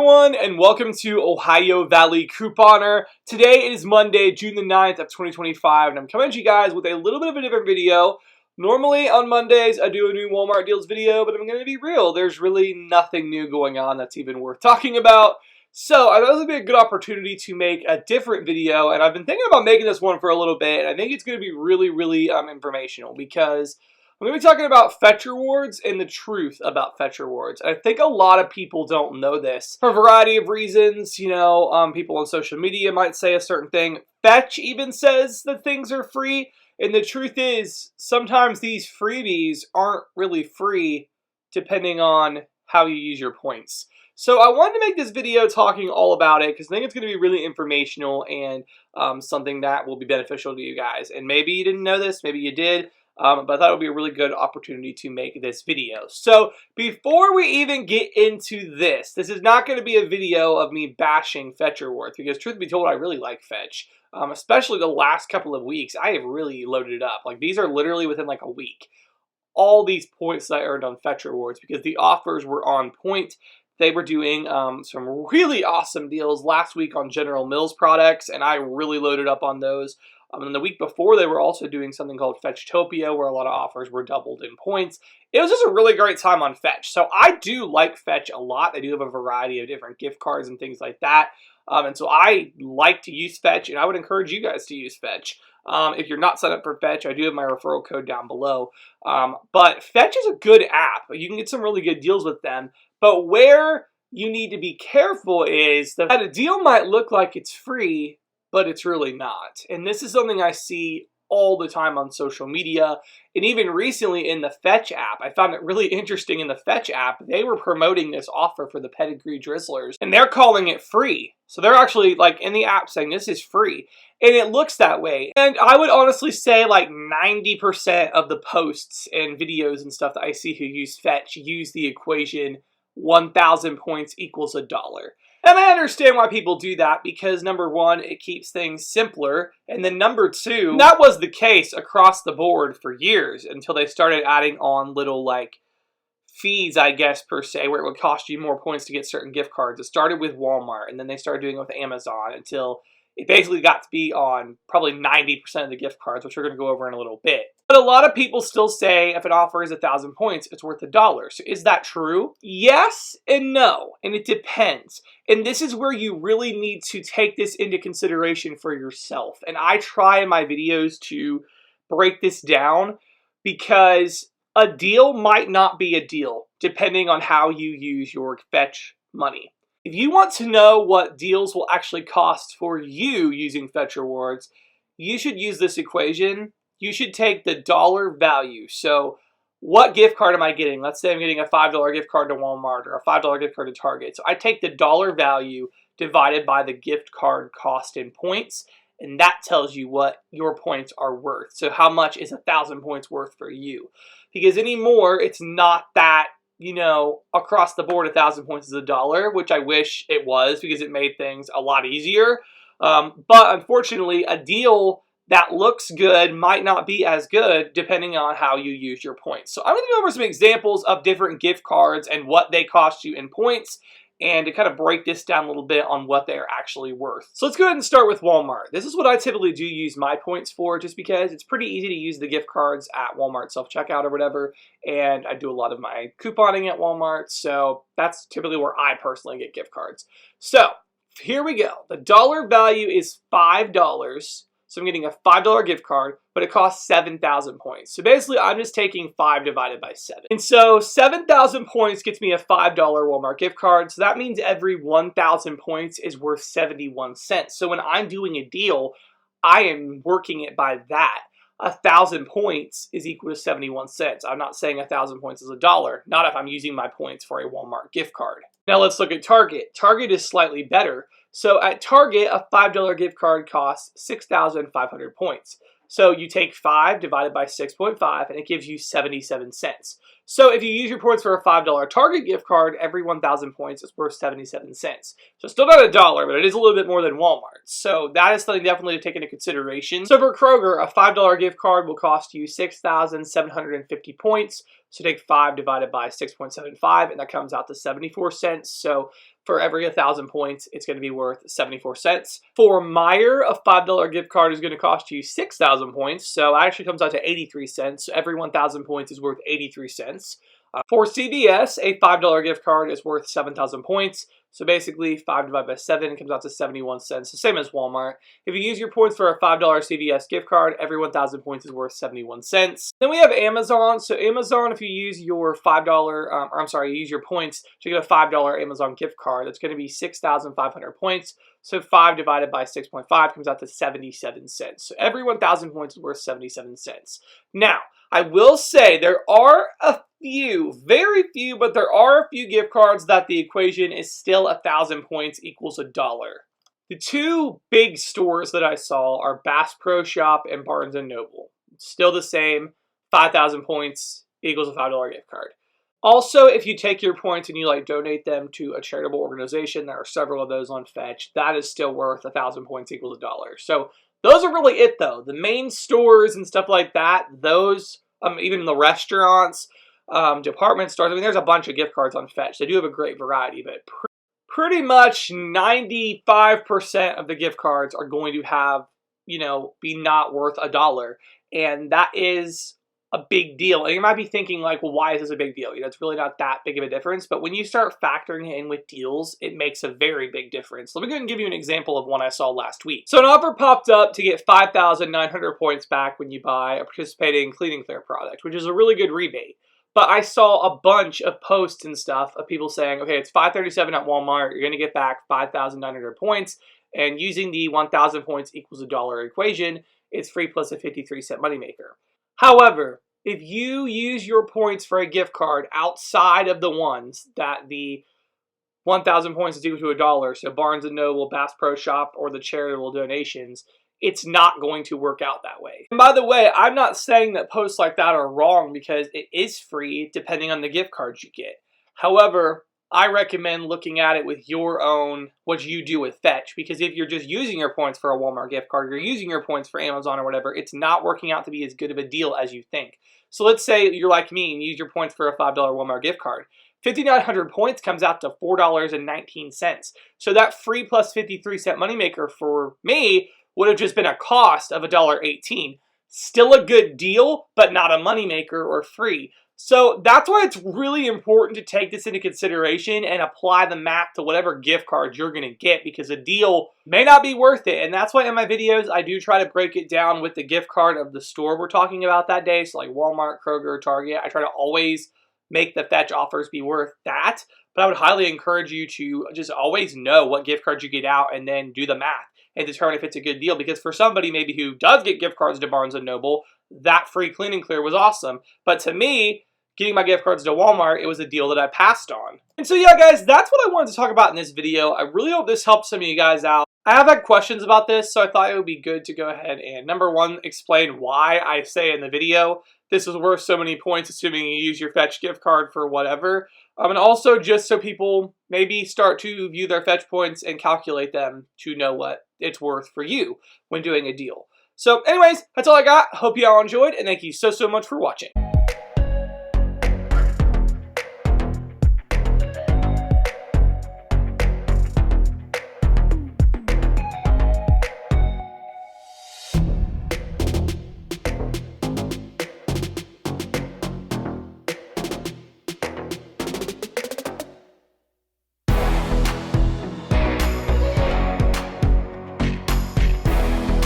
everyone, and welcome to Ohio Valley Couponer. Today is Monday, June the 9th of 2025, and I'm coming to you guys with a little bit of a different video. Normally on Mondays, I do a new Walmart deals video, but I'm going to be real. There's really nothing new going on that's even worth talking about. So I thought this would be a good opportunity to make a different video, and I've been thinking about making this one for a little bit, and I think it's going to be really informational because I'm going to be talking about fetch rewards and the truth about fetch rewards. I think a lot of people don't know this for a variety of reasons. You know, people on social media might say a certain thing. Fetch even says that things are free. And the truth is, sometimes these freebies aren't really free depending on how you use your points. So I wanted to make this video talking all about it because I think it's going to be really informational and something that will be beneficial to you guys. And maybe you didn't know this, maybe you did. But I thought it would be a really good opportunity to make this video. So before we even get into this is not going to be a video of me bashing fetch rewards because truth be told, I really like fetch. Especially the last couple of weeks, I have really loaded it up. Like these are literally within like a week. All these points that I earned on fetch rewards because the offers were on point. They were doing some really awesome deals last week on General Mills products, and I really loaded up on those. And the week before, they were also doing something called Fetchtopia, where a lot of offers were doubled in points. It was just a really great time on Fetch. So I do like Fetch a lot. They do have a variety of different gift cards and things like that. And so I like to use Fetch, and I would encourage you guys to use Fetch. If you're not signed up for Fetch, I do have my referral code down below. But Fetch is a good app. You can get some really good deals with them. But where you need to be careful is that a deal might look like it's free, but it's really not. And this is something I see all the time on social media. And even recently in the Fetch app, I found it really interesting in the Fetch app, they were promoting this offer for the Pedigree Drizzlers, and they're calling it free. So they're actually like in the app saying this is free. And it looks that way. And I would honestly say like 90% of the posts and videos and stuff that I see who use Fetch use the equation 1,000 points equals $1. And I understand why people do that because number one, it keeps things simpler. And then number two, that was the case across the board for years until they started adding on little like fees, I guess, per se, where it would cost you more points to get certain gift cards. It started with Walmart and then they started doing it with Amazon until it basically got to be on probably 90% of the gift cards, which we're going to go over in a little bit. But a lot of people still say if an offer is 1,000 points, it's worth $1. So is that true? Yes and no, and it depends. And this is where you really need to take this into consideration for yourself. And I try in my videos to break this down because a deal might not be a deal depending on how you use your Fetch money. If you want to know what deals will actually cost for you using Fetch rewards, you should use this equation. You should take the dollar value. So what gift card am I getting? Let's say I'm getting a $5 gift card to Walmart or a $5 gift card to Target. So I take the dollar value divided by the gift card cost in points, and that tells you what your points are worth. So how much is 1,000 points worth for you? Because anymore, it's not that, you know, across the board, 1,000 points is $1, which I wish it was because it made things a lot easier. But unfortunately, a deal that looks good might not be as good depending on how you use your points. So I'm going to go over some examples of different gift cards and what they cost you in points and to kind of break this down a little bit on what they're actually worth. So let's go ahead and start with Walmart. This is what I typically do use my points for just because it's pretty easy to use the gift cards at Walmart self-checkout or whatever, and I do a lot of my couponing at Walmart, so that's typically where I personally get gift cards. So here we go. The dollar value is $5. So I'm getting a $5 gift card, but it costs 7,000 points. So basically, I'm just taking 5 divided by 7. And so 7,000 points gets me a $5 Walmart gift card. So that means every 1,000 points is worth 71 cents. So when I'm doing a deal, I am working it by that. 1,000 points is equal to 71 cents. I'm not saying 1,000 points is $1, not if I'm using my points for a Walmart gift card. Now let's look at Target. Target is slightly better. So at Target, a $5 gift card costs 6,500 points. So you take 5 divided by 6.5 and it gives you 77 cents. So if you use your points for a $5 Target gift card, every 1,000 points is worth 77 cents. So still not $1, but it is a little bit more than Walmart. So that is something definitely to take into consideration. So for Kroger, a $5 gift card will cost you 6,750 points. So take 5 divided by 6.75, and that comes out to 74 cents. So for every 1,000 points, it's going to be worth 74 cents. For Meijer, a $5 gift card is going to cost you 6,000 points. So it actually comes out to 83 cents. So every 1,000 points is worth 83 cents. For CVS, a $5 gift card is worth 7,000 points. So basically, 5 divided by 7 comes out to 71 cents. The same as Walmart. If you use your points for a $5 CVS gift card, every 1,000 points is worth 71 cents. Then we have Amazon. So Amazon, if you use your use your points to get a $5 Amazon gift card, that's going to be 6,500 points. So 5 divided by 6.5 comes out to 77 cents. So every 1,000 points is worth 77 cents. Now, I will say there are a few, very few, but there are a few gift cards that the equation is still 1,000 points equals $1. The two big stores that I saw are Bass Pro Shop and Barnes & Noble. Still the same, 5,000 points equals a $5 gift card. Also, if you take your points and you donate them to a charitable organization, there are several of those on Fetch, that is still worth 1,000 points equals $1. So those are really it though. The main stores and stuff like that, those, even the restaurants, department stores, I mean, there's a bunch of gift cards on Fetch. They do have a great variety, but pretty much 95% of the gift cards are going to have, be not worth $1. And that is a big deal. And you might be thinking well, why is this a big deal? It's really not that big of a difference. But when you start factoring it in with deals, it makes a very big difference. Let me go ahead and give you an example of one I saw last week. So an offer popped up to get 5,900 points back when you buy a participating Clean & Clear product, which is a really good rebate. But I saw a bunch of posts and stuff of people saying, okay, it's $537 at Walmart. You're going to get back 5,900 points. And using the 1,000 points equals $1 equation, it's free plus a 53-cent moneymaker. However, if you use your points for a gift card outside of the ones that the 1,000 points is equal to $1, so Barnes & Noble, Bass Pro Shop, or the charitable donations, it's not going to work out that way. And by the way, I'm not saying that posts like that are wrong because it is free depending on the gift cards you get. However, I recommend looking at it with your own, what you do with Fetch, because if you're just using your points for a Walmart gift card, you're using your points for Amazon or whatever, it's not working out to be as good of a deal as you think. So let's say you're like me and use your points for a $5 Walmart gift card. 5,900 points comes out to $4.19. So that free plus 53-cent moneymaker for me would have just been a cost of $1.18. Still a good deal, but not a moneymaker or free. So that's why it's really important to take this into consideration and apply the math to whatever gift card you're going to get, because a deal may not be worth it. And that's why in my videos, I do try to break it down with the gift card of the store we're talking about that day. So like Walmart, Kroger, Target, I try to always make the Fetch offers be worth that. But I would highly encourage you to just always know what gift cards you get out and then do the math and determine if it's a good deal. Because for somebody maybe who does get gift cards to Barnes & Noble, that free Clean & Clear was awesome. But to me, getting my gift cards to Walmart, it was a deal that I passed on. And so yeah, guys, that's what I wanted to talk about in this video. I really hope this helps some of you guys out. I have had questions about this, so I thought it would be good to go ahead and, number one, explain why I say in the video this is worth so many points, assuming you use your Fetch gift card for whatever. And also just so people maybe start to view their Fetch points and calculate them to know what it's worth for you when doing a deal. So anyways, that's all I got. Hope you all enjoyed, and thank you so much for watching.